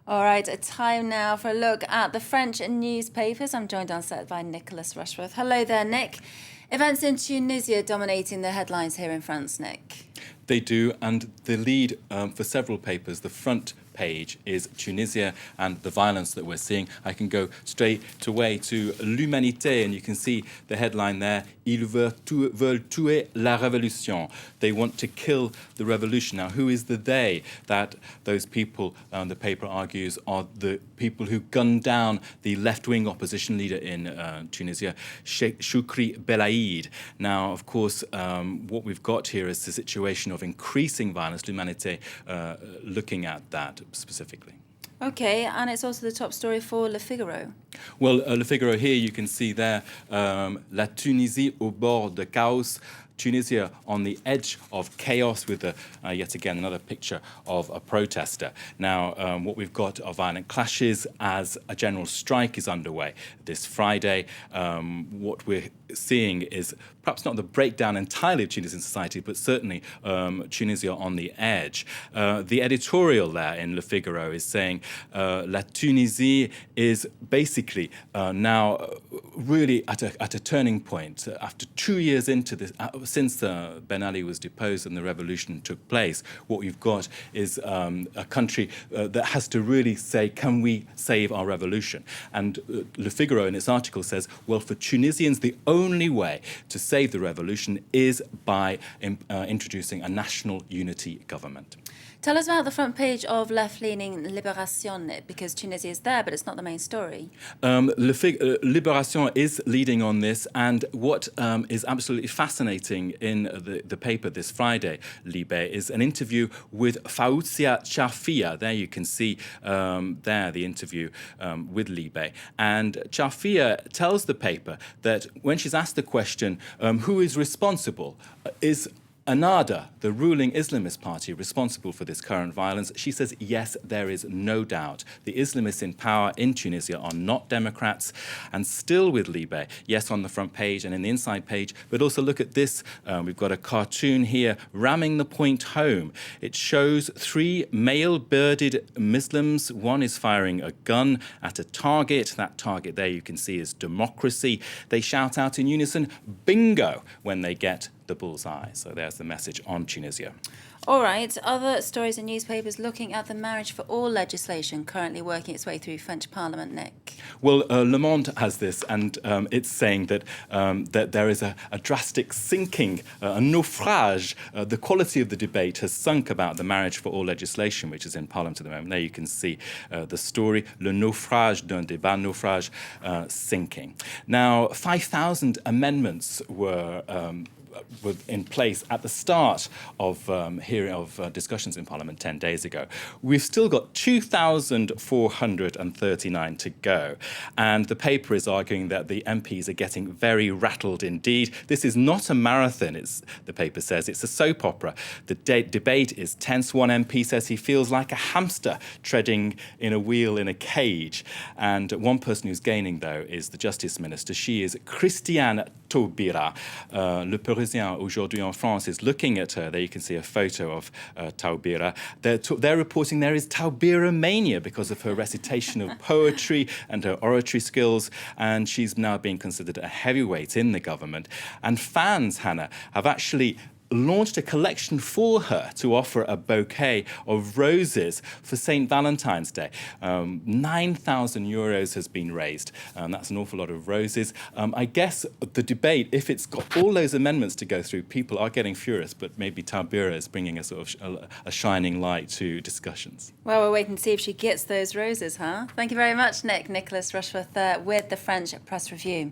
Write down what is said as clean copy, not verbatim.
All right, time now for a look at the French newspapers. I'm joined on set by Nicholas Rushworth. Hello there, Nick. Events in Tunisia dominating the headlines here in France, Nick. They do, and the lead for several papers, the front page, is Tunisia and the violence that we're seeing. I can go straight away to L'Humanité, and you can see the headline there, Ils veulent tuer la révolution. They want to kill the revolution. Now, who is the they? That those people, the paper argues, are the people who gunned down the left-wing opposition leader in Tunisia, Sheikh Choukri Belaid. Now, of course, what we've got here is the situation of increasing violence. L'Humanité looking at that specifically. Okay, and it's also the top story for Le Figaro. Well, Le Figaro here, you can see there, La Tunisie au bord de chaos. Tunisia on the edge of chaos with, yet again, another picture of a protester. Now, what we've got are violent clashes as a general strike is underway this Friday. What we're seeing is perhaps not the breakdown entirely of Tunisian society, but certainly Tunisia on the edge. The editorial there in Le Figaro is saying La Tunisie is basically now really at a turning point. After 2 years into this, since Ben Ali was deposed and the revolution took place, what we've got is a country that has to really say, can we save our revolution? And Le Figaro in its article says, well, for Tunisians, the only way to save the revolution is by introducing a national unity government. Tell us about the front page of left-leaning Libération, because Tunisia is there, but it's not the main story. Libération is leading on this, and what is absolutely fascinating in the paper this Friday, Libé, is an interview with Faouzia Charfia. There you can see there the interview with Libé. And Charfia tells the paper that when she's asked the question, who is responsible, is Ennahda, the ruling Islamist party, responsible for this current violence? She says, yes, there is no doubt. The Islamists in power in Tunisia are not Democrats. And still with Libé, yes, on the front page and in the inside page, but also look at this. We've got a cartoon here ramming the point home. It shows 3 male-bearded Muslims. One is firing a gun at a target. That target there you can see is democracy. They shout out in unison, bingo, when they get the bullseye. So there's the message on Tunisia. All right, other stories in newspapers looking at the marriage for all legislation currently working its way through French Parliament, Nick. Well, Le Monde has this, and it's saying that that there is a drastic sinking, a naufrage. The quality of the debate has sunk about the marriage for all legislation, which is in Parliament at the moment. There you can see the story, le naufrage d'un débat, naufrage sinking. Now, 5,000 amendments were in place at the start of discussions in Parliament 10 days ago. We've still got 2,439 to go, and the paper is arguing that the MPs are getting very rattled indeed. This is not a marathon, the paper says, it's a soap opera. The debate is tense. One MP says he feels like a hamster treading in a wheel in a cage, and one person who's gaining, though, is the Justice Minister. She is Christiane Taubira. Le Parisien aujourd'hui en France is looking at her. There you can see a photo of Taubira. They're reporting there is Taubiramania because of her recitation of poetry and her oratory skills, and she's now being considered a heavyweight in the government. And fans, Hannah, have actually launched a collection for her to offer a bouquet of roses for St. Valentine's Day. 9,000 euros has been raised. That's an awful lot of roses. I guess the debate, if it's got all those amendments to go through, people are getting furious, but maybe Taubira is bringing a sort of a shining light to discussions. Well, we'll wait and see if she gets those roses, huh? Thank you very much, Nick. Nicholas Rushworth with the French Press Review.